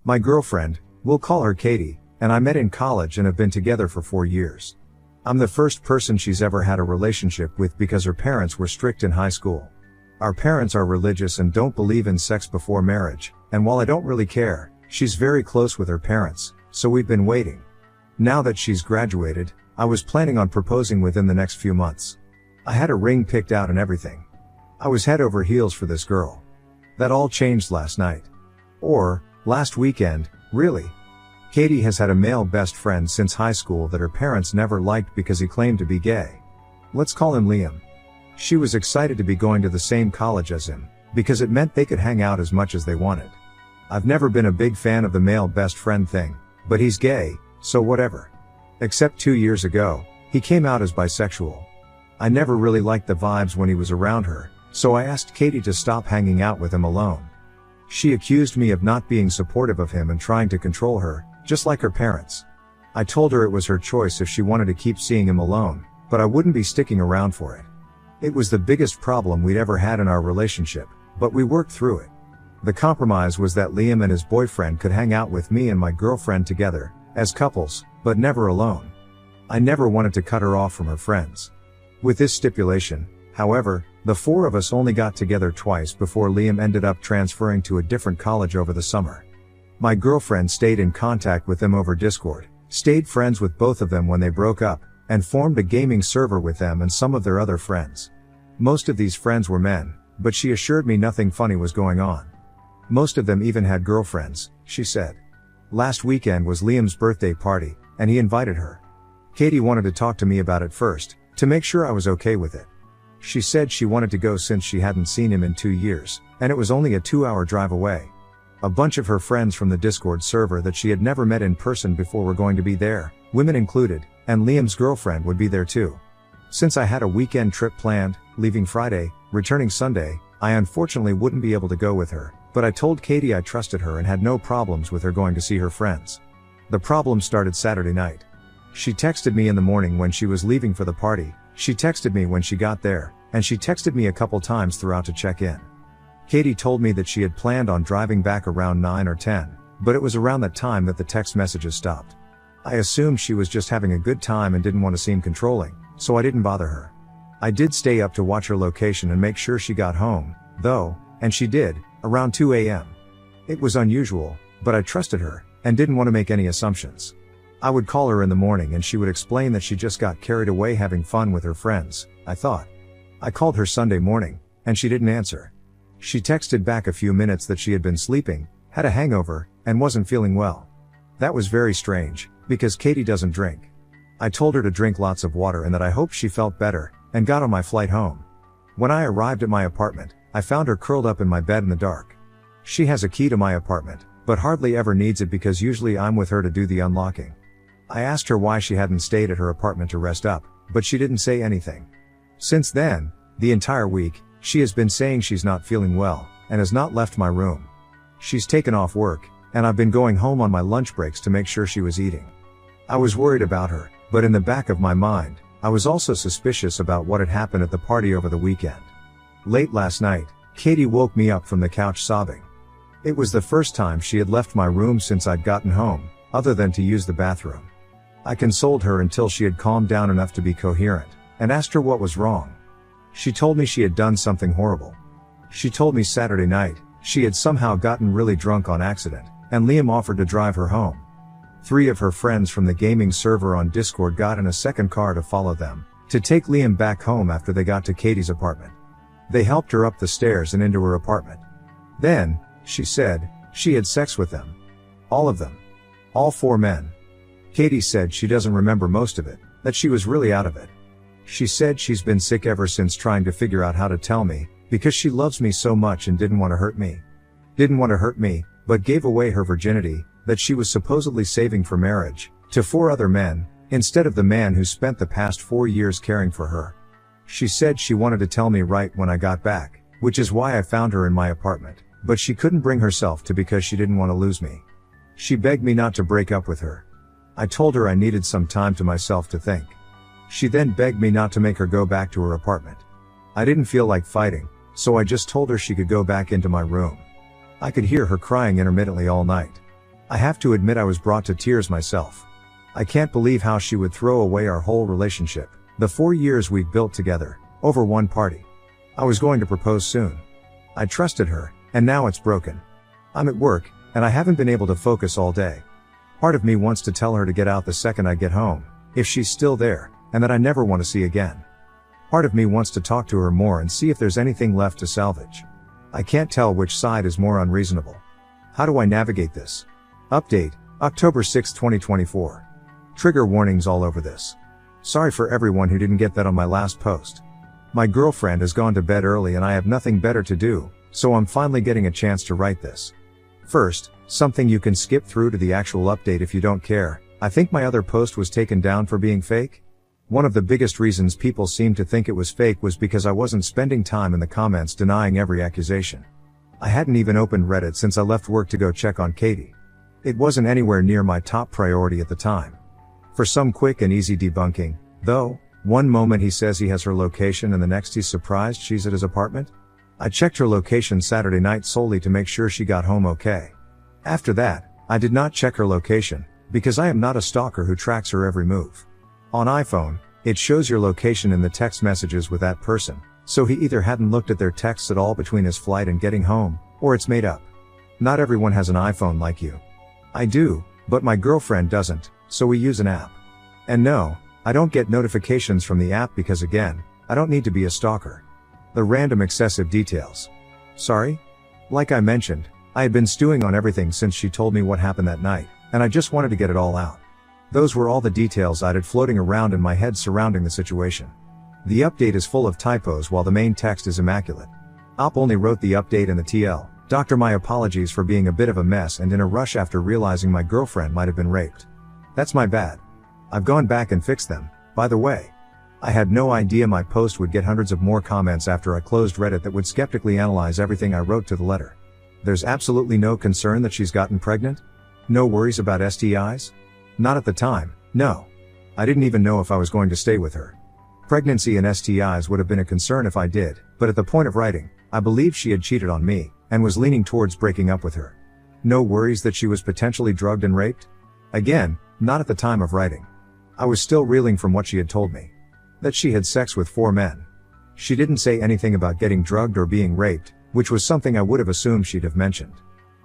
My girlfriend, we'll call her Katie, and I met in college and have been together for 4 years. I'm the first person she's ever had a relationship with because her parents were strict in high school. Our parents are religious and don't believe in sex before marriage, and while I don't really care, she's very close with her parents, so we've been waiting. Now that she's graduated, I was planning on proposing within the next few months. I had a ring picked out and everything. I was head over heels for this girl. That all changed last night. Or, last weekend, really. Katie has had a male best friend since high school that her parents never liked because he claimed to be gay. Let's call him Liam. She was excited to be going to the same college as him, because it meant they could hang out as much as they wanted. I've never been a big fan of the male best friend thing, but he's gay, so whatever. Except 2 years ago, he came out as bisexual. I never really liked the vibes when he was around her, so I asked Katie to stop hanging out with him alone. She accused me of not being supportive of him and trying to control her, just like her parents. I told her it was her choice if she wanted to keep seeing him alone, but I wouldn't be sticking around for it. It was the biggest problem we'd ever had in our relationship, but we worked through it. The compromise was that Liam and his boyfriend could hang out with me and my girlfriend together, as couples, but never alone. I never wanted to cut her off from her friends. With this stipulation, however, the 4 of us only got together twice before Liam ended up transferring to a different college over the summer. My girlfriend stayed in contact with them over Discord, stayed friends with both of them when they broke up, and formed a gaming server with them and some of their other friends. Most of these friends were men, but she assured me nothing funny was going on. Most of them even had girlfriends, she said. Last weekend was Liam's birthday party, and he invited her. Katie wanted to talk to me about it first, to make sure I was okay with it. She said she wanted to go since she hadn't seen him in 2 years, and it was only a 2-hour drive away. A bunch of her friends from the Discord server that she had never met in person before were going to be there, women included, and Liam's girlfriend would be there too. Since I had a weekend trip planned, leaving Friday, returning Sunday, I unfortunately wouldn't be able to go with her, but I told Katie I trusted her and had no problems with her going to see her friends. The problem started Saturday night. She texted me in the morning when she was leaving for the party, she texted me when she got there, and she texted me a couple times throughout to check in. Katie told me that she had planned on driving back around 9 or 10, but it was around that time that the text messages stopped. I assumed she was just having a good time and didn't want to seem controlling, so I didn't bother her. I did stay up to watch her location and make sure she got home, though, and she did, around 2 a.m. It was unusual, but I trusted her, and didn't want to make any assumptions. I would call her in the morning and she would explain that she just got carried away having fun with her friends, I thought. I called her Sunday morning, and she didn't answer. She texted back a few minutes that she had been sleeping, had a hangover, and wasn't feeling well. That was very strange, because Katie doesn't drink. I told her to drink lots of water and that I hoped she felt better, and got on my flight home. When I arrived at my apartment, I found her curled up in my bed in the dark. She has a key to my apartment, but hardly ever needs it because usually I'm with her to do the unlocking. I asked her why she hadn't stayed at her apartment to rest up, but she didn't say anything. Since then, the entire week, she has been saying she's not feeling well, and has not left my room. She's taken off work, and I've been going home on my lunch breaks to make sure she was eating. I was worried about her, but in the back of my mind, I was also suspicious about what had happened at the party over the weekend. Late last night, Katie woke me up from the couch sobbing. It was the first time she had left my room since I'd gotten home, other than to use the bathroom. I consoled her until she had calmed down enough to be coherent, and asked her what was wrong. She told me she had done something horrible. She told me Saturday night, she had somehow gotten really drunk on accident, and Liam offered to drive her home. 3 of her friends from the gaming server on Discord got in a second car to follow them, to take Liam back home after they got to Katie's apartment. They helped her up the stairs and into her apartment. Then, she said, she had sex with them. All of them. All 4 men. Katie said she doesn't remember most of it, that she was really out of it. She said she's been sick ever since trying to figure out how to tell me, because she loves me so much and didn't want to hurt me. Didn't want to hurt me, but gave away her virginity, that she was supposedly saving for marriage, to 4 other men, instead of the man who spent the past 4 years caring for her. She said she wanted to tell me right when I got back, which is why I found her in my apartment, but she couldn't bring herself to because she didn't want to lose me. She begged me not to break up with her. I told her I needed some time to myself to think. She then begged me not to make her go back to her apartment. I didn't feel like fighting, so I just told her she could go back into my room. I could hear her crying intermittently all night. I have to admit I was brought to tears myself. I can't believe how she would throw away our whole relationship, the 4 years we'd built together, over one party. I was going to propose soon. I trusted her, and now it's broken. I'm at work, and I haven't been able to focus all day. Part of me wants to tell her to get out the second I get home, if she's still there, and that I never want to see again. Part of me wants to talk to her more and see if there's anything left to salvage. I can't tell which side is more unreasonable. How do I navigate this? Update, October 6, 2024. Trigger warnings all over this. Sorry for everyone who didn't get that on my last post. My girlfriend has gone to bed early and I have nothing better to do, so I'm finally getting a chance to write this. First, something you can skip through to the actual update if you don't care. I think my other post was taken down for being fake. One of the biggest reasons people seemed to think it was fake was because I wasn't spending time in the comments denying every accusation. I hadn't even opened Reddit since I left work to go check on Katie. It wasn't anywhere near my top priority at the time. For some quick and easy debunking, though, one moment he says he has her location and the next he's surprised she's at his apartment. I checked her location Saturday night solely to make sure she got home okay. After that, I did not check her location, because I am not a stalker who tracks her every move. On iPhone, it shows your location in the text messages with that person, so he either hadn't looked at their texts at all between his flight and getting home, or it's made up. Not everyone has an iPhone like you. I do, but my girlfriend doesn't, so we use an app. And no, I don't get notifications from the app because again, I don't need to be a stalker. The random excessive details. Sorry? Like I mentioned, I had been stewing on everything since she told me what happened that night, and I just wanted to get it all out. Those were all the details I'd had floating around in my head surrounding the situation. The update is full of typos while the main text is immaculate. Op only wrote the update and the TL. Doctor, my apologies for being a bit of a mess and in a rush after realizing my girlfriend might have been raped. That's my bad. I've gone back and fixed them, by the way. I had no idea my post would get hundreds of more comments after I closed Reddit that would skeptically analyze everything I wrote to the letter. There's absolutely no concern that she's gotten pregnant? No worries about STIs? Not at the time, no. I didn't even know if I was going to stay with her. Pregnancy and STIs would have been a concern if I did, but at the point of writing, I believed she had cheated on me, and was leaning towards breaking up with her. No worries that she was potentially drugged and raped? Again, not at the time of writing. I was still reeling from what she had told me. That she had sex with 4 men. She didn't say anything about getting drugged or being raped, which was something I would have assumed she'd have mentioned.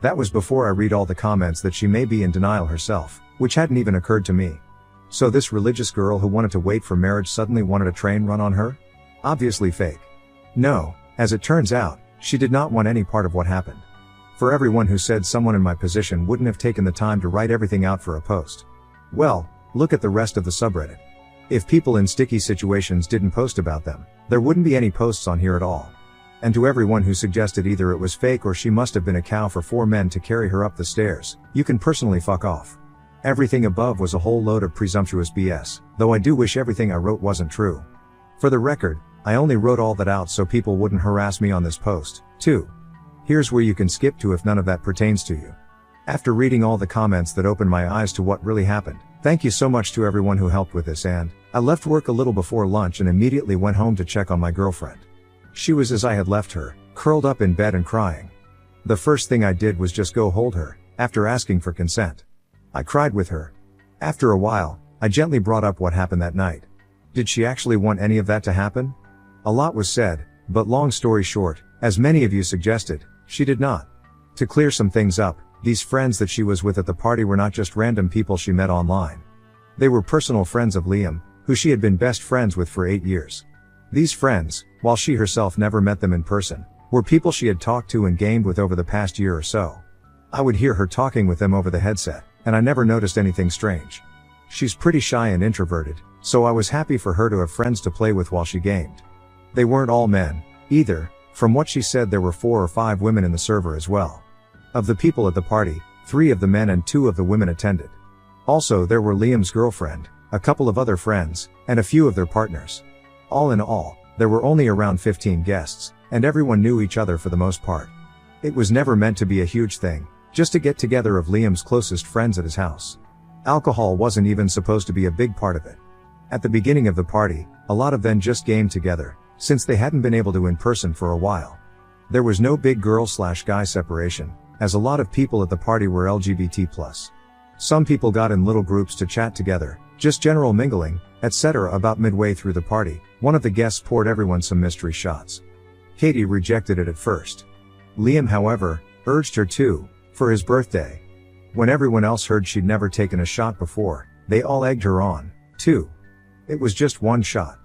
That was before I read all the comments that she may be in denial herself, which hadn't even occurred to me. So this religious girl who wanted to wait for marriage suddenly wanted a train run on her? Obviously fake. No, as it turns out, she did not want any part of what happened. For everyone who said someone in my position wouldn't have taken the time to write everything out for a post. Well, look at the rest of the subreddit. If people in sticky situations didn't post about them, there wouldn't be any posts on here at all. And to everyone who suggested either it was fake or she must have been a cow for 4 men to carry her up the stairs, you can personally fuck off. Everything above was a whole load of presumptuous BS, though I do wish everything I wrote wasn't true. For the record, I only wrote all that out so people wouldn't harass me on this post, too. Here's where you can skip to if none of that pertains to you. After reading all the comments that opened my eyes to what really happened, thank you so much to everyone who helped with this, and I left work a little before lunch and immediately went home to check on my girlfriend. She was as I had left her, curled up in bed and crying. The first thing I did was just go hold her, after asking for consent. I cried with her. After a while, I gently brought up what happened that night. Did she actually want any of that to happen? A lot was said, but long story short, as many of you suggested, she did not. To clear some things up, these friends that she was with at the party were not just random people she met online. They were personal friends of Liam, who she had been best friends with for 8 years. These friends, while she herself never met them in person, were people she had talked to and gamed with over the past year or so. I would hear her talking with them over the headset, and I never noticed anything strange. She's pretty shy and introverted, so I was happy for her to have friends to play with while she gamed. They weren't all men, either. From what she said, there were 4 or 5 women in the server as well. Of the people at the party, 3 of the men and 2 of the women attended. Also, there were Liam's girlfriend, a couple of other friends, and a few of their partners. All in all, there were only around 15 guests, and everyone knew each other for the most part. It was never meant to be a huge thing, just a get-together of Liam's closest friends at his house. Alcohol wasn't even supposed to be a big part of it. At the beginning of the party, a lot of them just gamed together, since they hadn't been able to in person for a while. There was no big girl/guy separation, as a lot of people at the party were LGBT+. Some people got in little groups to chat together, just general mingling, etc. About midway through the party, one of the guests poured everyone some mystery shots. Katie rejected it at first. Liam, however, urged her to, for his birthday. When everyone else heard she'd never taken a shot before, they all egged her on, too. It was just one shot.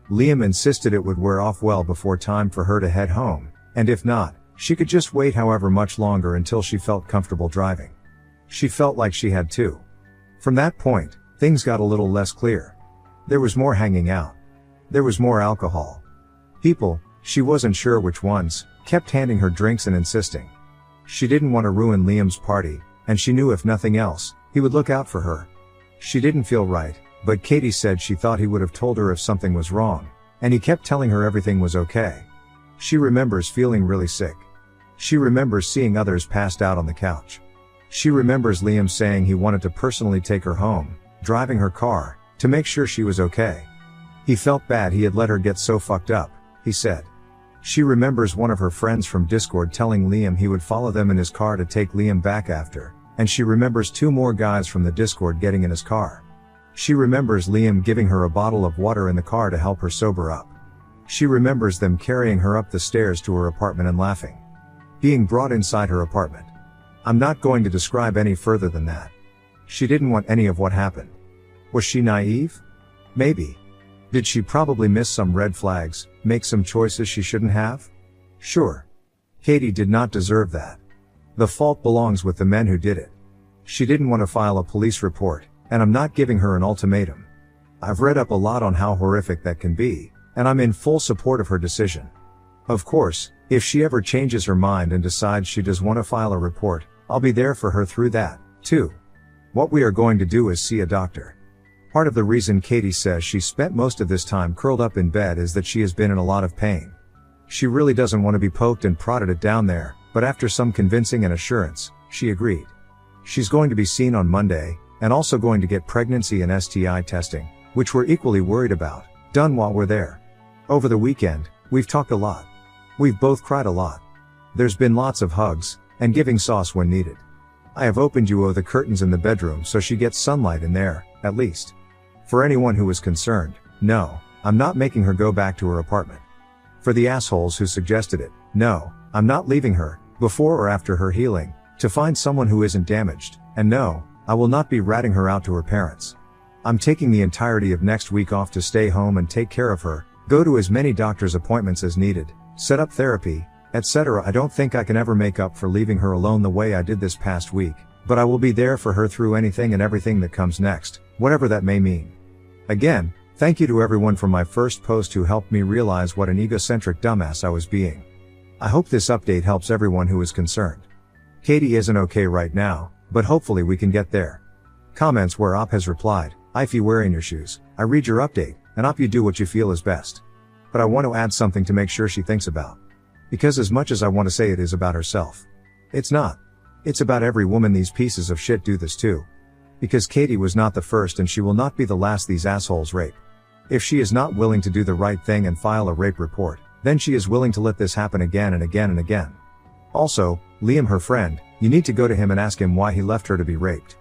Liam insisted it would wear off well before time for her to head home, and if not, she could just wait however much longer until she felt comfortable driving. She felt like she had to. From that point, things got a little less clear. There was more hanging out. There was more alcohol. People, she wasn't sure which ones, kept handing her drinks and insisting. She didn't want to ruin Liam's party, and she knew if nothing else, he would look out for her. She didn't feel right, but Katie said she thought he would have told her if something was wrong, and he kept telling her everything was okay. She remembers feeling really sick. She remembers seeing others passed out on the couch. She remembers Liam saying he wanted to personally take her home, driving her car, to make sure she was okay. He felt bad he had let her get so fucked up, he said. She remembers one of her friends from Discord telling Liam he would follow them in his car to take Liam back after, and she remembers 2 more guys from the Discord getting in his car. She remembers Liam giving her a bottle of water in the car to help her sober up. She remembers them carrying her up the stairs to her apartment and laughing. Being brought inside her apartment. I'm not going to describe any further than that. She didn't want any of what happened. Was she naive? Maybe. Did she probably miss some red flags, make some choices she shouldn't have? Sure. Katie did not deserve that. The fault belongs with the men who did it. She didn't want to file a police report, and I'm not giving her an ultimatum. I've read up a lot on how horrific that can be, and I'm in full support of her decision. Of course, if she ever changes her mind and decides she does want to file a report, I'll be there for her through that, too. What we are going to do is see a doctor. Part of the reason Katie says she spent most of this time curled up in bed is that she has been in a lot of pain. She really doesn't want to be poked and prodded at down there, but after some convincing and assurance, she agreed. She's going to be seen on Monday, and also going to get pregnancy and STI testing, which we're equally worried about, done while we're there. Over the weekend, we've talked a lot. We've both cried a lot. There's been lots of hugs, and giving sauce when needed. I have opened the curtains in the bedroom so she gets sunlight in there, at least. For anyone who is concerned, no, I'm not making her go back to her apartment. For the assholes who suggested it, no, I'm not leaving her, before or after her healing, to find someone who isn't damaged, and no, I will not be ratting her out to her parents. I'm taking the entirety of next week off to stay home and take care of her, go to as many doctor's appointments as needed, set up therapy, etc. I don't think I can ever make up for leaving her alone the way I did this past week, but I will be there for her through anything and everything that comes next, whatever that may mean. Again, thank you to everyone from my first post who helped me realize what an egocentric dumbass I was being. I hope this update helps everyone who is concerned. Katie isn't okay right now, but hopefully we can get there. Comments where Op has replied, "If you wearing your shoes, I read your update, and Op you do what you feel is best. But I want to add something to make sure she thinks about. Because as much as I want to say it is about herself, it's not. It's about every woman these pieces of shit do this to. Because Katie was not the first and she will not be the last these assholes rape. If she is not willing to do the right thing and file a rape report, then she is willing to let this happen again and again and again. Also, Liam, her friend, you need to go to him and ask him why he left her to be raped.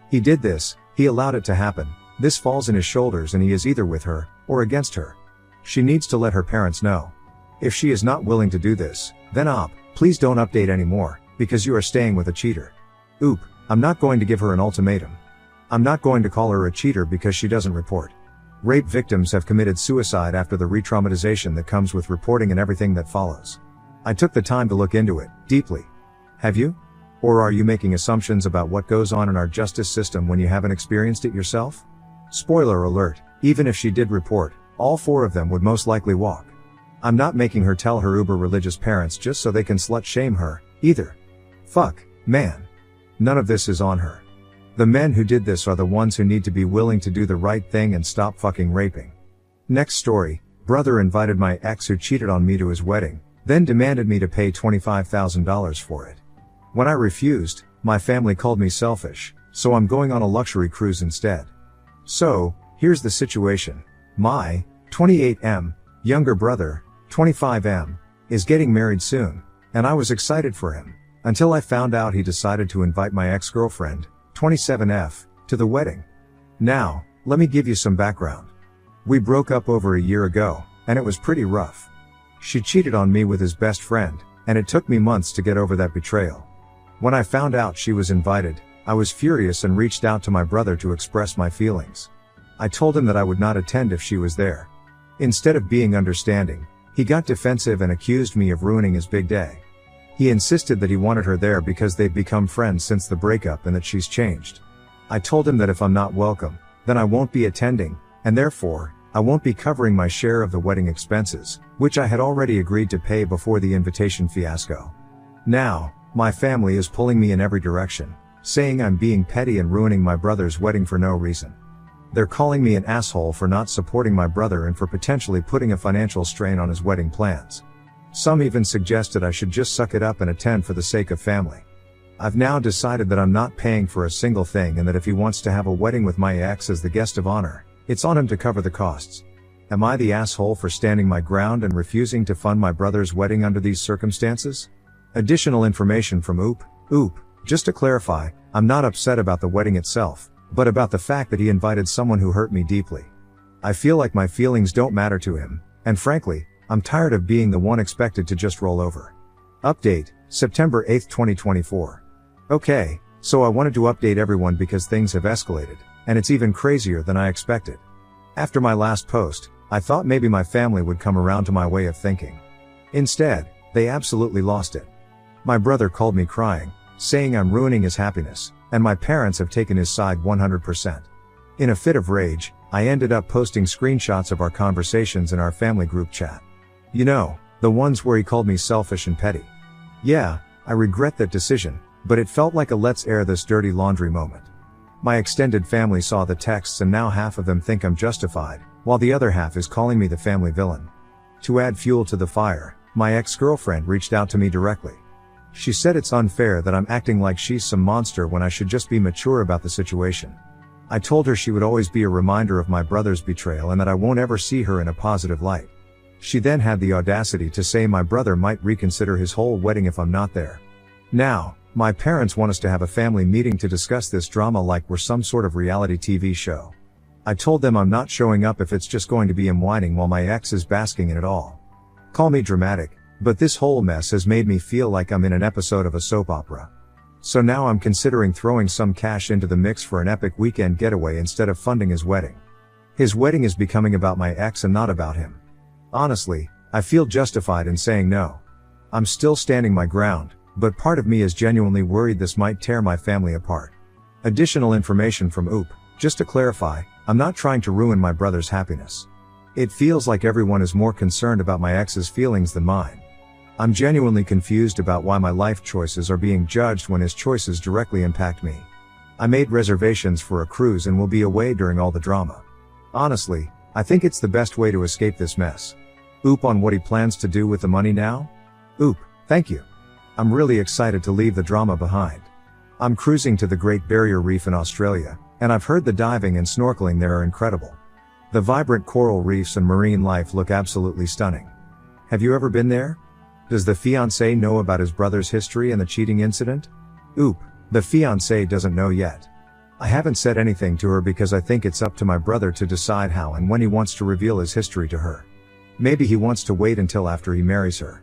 He did this, he allowed it to happen, this falls in his shoulders and he is either with her, or against her. She needs to let her parents know. If she is not willing to do this, then Op, please don't update anymore, because you are staying with a cheater. Oop, I'm not going to give her an ultimatum. I'm not going to call her a cheater because she doesn't report. Rape victims have committed suicide after the re-traumatization that comes with reporting and everything that follows. I took the time to look into it, deeply. Have you? Or are you making assumptions about what goes on in our justice system when you haven't experienced it yourself? Spoiler alert, even if she did report, all 4 of them would most likely walk. I'm not making her tell her uber religious parents just so they can slut shame her, either. Fuck, man. None of this is on her. The men who did this are the ones who need to be willing to do the right thing and stop fucking raping. Next story, brother invited my ex who cheated on me to his wedding, then demanded me to pay $25,000 for it. When I refused, my family called me selfish, so I'm going on a luxury cruise instead. So, here's the situation. My 28M younger brother, 25M, is getting married soon, and I was excited for him. Until I found out he decided to invite my ex-girlfriend, 27F, to the wedding. Now, let me give you some background. We broke up over a year ago, and it was pretty rough. She cheated on me with his best friend, and it took me months to get over that betrayal. When I found out she was invited, I was furious and reached out to my brother to express my feelings. I told him that I would not attend if she was there. Instead of being understanding, he got defensive and accused me of ruining his big day. He insisted that he wanted her there because they've become friends since the breakup and that she's changed. I told him that if I'm not welcome, then I won't be attending, and therefore, I won't be covering my share of the wedding expenses, which I had already agreed to pay before the invitation fiasco. Now, my family is pulling me in every direction, saying I'm being petty and ruining my brother's wedding for no reason. They're calling me an asshole for not supporting my brother and for potentially putting a financial strain on his wedding plans. Some even suggested I should just suck it up and attend for the sake of family. I've now decided that I'm not paying for a single thing and that if he wants to have a wedding with my ex as the guest of honor, it's on him to cover the costs. Am I the asshole for standing my ground and refusing to fund my brother's wedding under these circumstances? Additional information from Oop. Just to clarify, I'm not upset about the wedding itself, but about the fact that he invited someone who hurt me deeply. I feel like my feelings don't matter to him, and frankly, I'm tired of being the one expected to just roll over. Update, September 8, 2024. Okay, so I wanted to update everyone because things have escalated, and it's even crazier than I expected. After my last post, I thought maybe my family would come around to my way of thinking. Instead, they absolutely lost it. My brother called me crying, saying I'm ruining his happiness, and my parents have taken his side 100%. In a fit of rage, I ended up posting screenshots of our conversations in our family group chat. You know, the ones where he called me selfish and petty. Yeah, I regret that decision, but it felt like a let's air this dirty laundry moment. My extended family saw the texts and now half of them think I'm justified, while the other half is calling me the family villain. To add fuel to the fire, my ex-girlfriend reached out to me directly. She said it's unfair that I'm acting like she's some monster when I should just be mature about the situation. I told her she would always be a reminder of my brother's betrayal and that I won't ever see her in a positive light. She then had the audacity to say my brother might reconsider his whole wedding if I'm not there. Now, my parents want us to have a family meeting to discuss this drama like we're some sort of reality TV show. I told them I'm not showing up if it's just going to be him whining while my ex is basking in it all. Call me dramatic, but this whole mess has made me feel like I'm in an episode of a soap opera. So now I'm considering throwing some cash into the mix for an epic weekend getaway instead of funding his wedding. His wedding is becoming about my ex and not about him. Honestly, I feel justified in saying no. I'm still standing my ground, but part of me is genuinely worried this might tear my family apart. Additional information from Oop. Just to clarify, I'm not trying to ruin my brother's happiness. It feels like everyone is more concerned about my ex's feelings than mine. I'm genuinely confused about why my life choices are being judged when his choices directly impact me. I made reservations for a cruise and will be away during all the drama. Honestly, I think it's the best way to escape this mess. Oop on what he plans to do with the money now? Oop, thank you. I'm really excited to leave the drama behind. I'm cruising to the Great Barrier Reef in Australia, and I've heard the diving and snorkeling there are incredible. The vibrant coral reefs and marine life look absolutely stunning. Have you ever been there? Does the fiancé know about his brother's history and the cheating incident? Oop, the fiancé doesn't know yet. I haven't said anything to her because I think it's up to my brother to decide how and when he wants to reveal his history to her. Maybe he wants to wait until after he marries her.